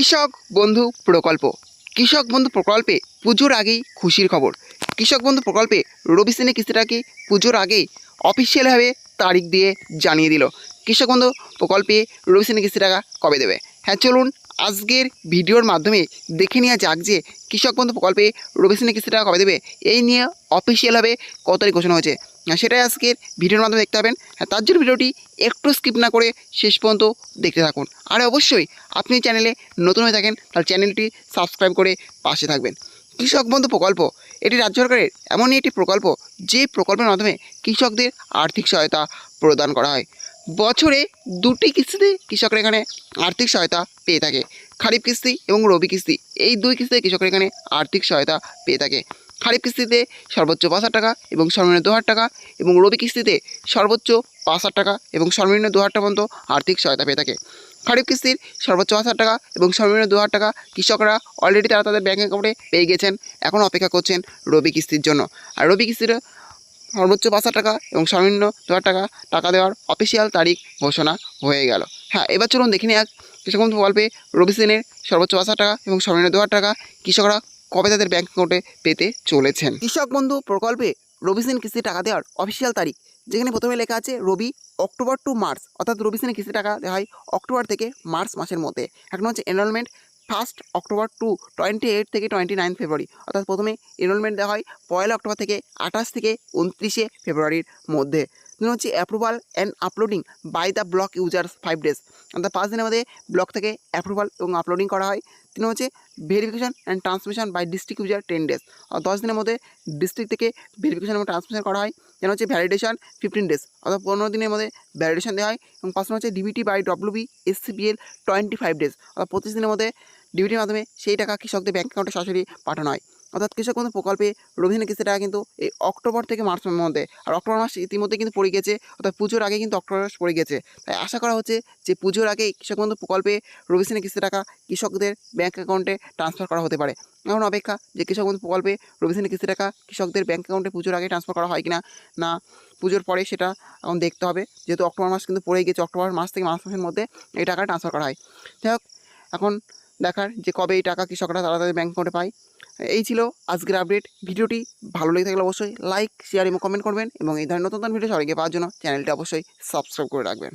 কৃষক বন্ধু প্রকল্প। কৃষক বন্ধু প্রকল্পে পুজোর আগেই খুশির খবর। কৃষক বন্ধু প্রকল্পে রবি শ্রেণী কিস্তিটাকে পুজোর আগেই অফিসিয়ালভাবে তারিখ দিয়ে জানিয়ে দিল কৃষক বন্ধু প্রকল্পে রবি শ্রেণী কিস্তি টাকা কবে দেবে। হ্যাঁ, চলুন আজকের ভিডিওর মাধ্যমে দেখে নেওয়া যাক যে কৃষক বন্ধু প্রকল্পে রবি শ্রেণী কিস্তি টাকা কবে দেবে, এই নিয়ে অফিসিয়ালভাবে কত তারিখ ঘোষণা হয়েছে সেটাই আজকের ভিডিওর মাধ্যমে দেখতে পাবেন। হ্যাঁ, তার জন্য ভিডিওটি একটু স্কিপ না করে শেষ পর্যন্ত দেখতে থাকুন। আর অবশ্যই আপনি চ্যানেলে নতুন হয়ে থাকেন তাহলে চ্যানেলটি সাবস্ক্রাইব করে পাশে থাকবেন। কৃষক বন্ধু প্রকল্প এটি রাজ্য সরকারের এমনই একটি প্রকল্প যে প্রকল্পের মাধ্যমে কৃষকদের আর্থিক সহায়তা প্রদান করা হয়। বছরে দুটি কিস্তিতে কৃষকরা এখানে আর্থিক সহায়তা পেয়ে থাকে। খারিফ কিস্তি এবং রবি কিস্তি, এই দুই কিস্তিতে কৃষকরা এখানে আর্থিক সহায়তা পেয়ে থাকে। খারিফ কিস্তিতে সর্বোচ্চ ৫,০০০ টাকা এবং সর্বনিম্ন ২,০০০ টাকা, এবং রবি কিস্তিতে সর্বোচ্চ ৫,০০০ টাকা এবং সর্বনিম্ন ২,০০০ টাকা পর্যন্ত আর্থিক সহায়তা পেয়ে থাকে। খারিফ কিস্তির সর্বোচ্চ ৫,০০০ টাকা এবং সর্বনিম্ন ২,০০০ টাকা কৃষকরা অলরেডি তারা তাদের ব্যাঙ্ক অ্যাকাউন্টে পেয়ে গেছেন, এখন অপেক্ষা করছেন রবি কিস্তির জন্য। আর রবি কিস্তির সর্বোচ্চ ৫,০০০ টাকা এবং সর্বনিম্ন ২,০০০ টাকা টাকা দেওয়ার অফিসিয়াল তারিখ ঘোষণা হয়ে গেল। হ্যাঁ, এবার চলুন দেখে নেওয়া কৃষক বন্ধু প্রকল্পে রবি শ্রেণীর সর্বোচ্চ ৫,০০০ টাকা এবং সর্বনিম্ন ২,০০০ টাকা কৃষকরা কবে তাদের ব্যাঙ্ক অ্যাকাউন্টে পেতে চলেছেন। কৃষক বন্ধু প্রকল্পে রবি শ্রেণীর কিস্তি টাকা দেওয়ার অফিসিয়াল তারিখ, যেখানে প্রথমে লেখা আছে রবি অক্টোবর টু মার্চ, অর্থাৎ রবি শ্রেণীর কিস্তি টাকা দেওয়া হয় অক্টোবর থেকে মার্চ মাসের মধ্যে। এখন হচ্ছে এনরোলমেন্ট 1 অক্টোবর টু 28 থেকে 29 ফেব্রুয়ারি, অর্থাৎ প্রথমে এনরোলমেন্ট দেওয়া হয় 1 অক্টোবর থেকে 28 থেকে 29 ফেব্রুয়ারির মধ্যে। দিন হচ্ছে approval and uploading by the block users 5 days, অর্থাৎ 5 দিনের মধ্যে ব্লক থেকে অ্যাপ্রুভাল এবং আপলোডিং করা হয়। তিন হচ্ছে verification and transmission by district user 10 days, আর 10 দিনের মধ্যে ডিস্ট্রিক্ট থেকে ভেরিফিকেশন এবং ট্রান্সমিশন করা হয়। যেন হচ্ছে ভ্যালিডেশন 15 ডেজ, অর্থাৎ 15 দিনের মধ্যে ভ্যালিডেশন দেওয়া হয়। এবং 5 হচ্ছে ডিবিটি বাই ডব্লিউবি এসসিবিএল 25 ডেজ, অর্থাৎ 25 দিনের মধ্যে ডিবিটির মাধ্যমে সেই টাকা কৃষকদের ব্যাঙ্ক অ্যাকাউন্টে সরাসরি পাঠানো হয়। অর্থাৎ কৃষক বন্ধু প্রকল্পে রবি শ্রেণীর কিস্তি টাকা কিন্তু এই অক্টোবর থেকে মার্চের মধ্যে, আর অক্টোবর মাস ইতিমধ্যে কিন্তু পড়ে গেছে, অর্থাৎ পুজোর আগে কিন্তু অক্টোবর মাস পড়ে গেছে। তাই আশা করা হচ্ছে যে পুজোর আগেই কৃষক বন্ধু প্রকল্পে রবি শ্রেণীর কিস্তি টাকা কৃষকদের ব্যাঙ্ক অ্যাকাউন্টে ট্রান্সফার করা হতে পারে। এখন অপেক্ষা যে কৃষক বন্ধু প্রকল্পে রবি শ্রেণীর কিস্তি টাকা কৃষকদের ব্যাঙ্ক অ্যাকাউন্টে পুজোর আগে ট্রান্সফার করা হয় কিনা, না পুজোর পরে, সেটা এখন দেখতে হবে। যেহেতু অক্টোবর মাস কিন্তু পড়ে গেছে, অক্টোবর মাস থেকে মার্চ মাসের মধ্যে এই টাকা ট্রান্সফার করা হয়। যাই হোক, এখন দেখার যে কবে এই টাকা কৃষকরা তারা তাদের ব্যাঙ্ক অ্যাকাউন্টে পায়। এই ছিল আজকের আপডেট। ভিডিওটি ভালো লেগে থাকলে অবশ্যই লাইক, শেয়ার এবং কমেন্ট করবেন, এবং এই ধরনের নতুন নতুন ভিডিও সবাইকে পাওয়ার জন্য চ্যানেলটি অবশ্যই সাবস্ক্রাইব করে রাখবেন।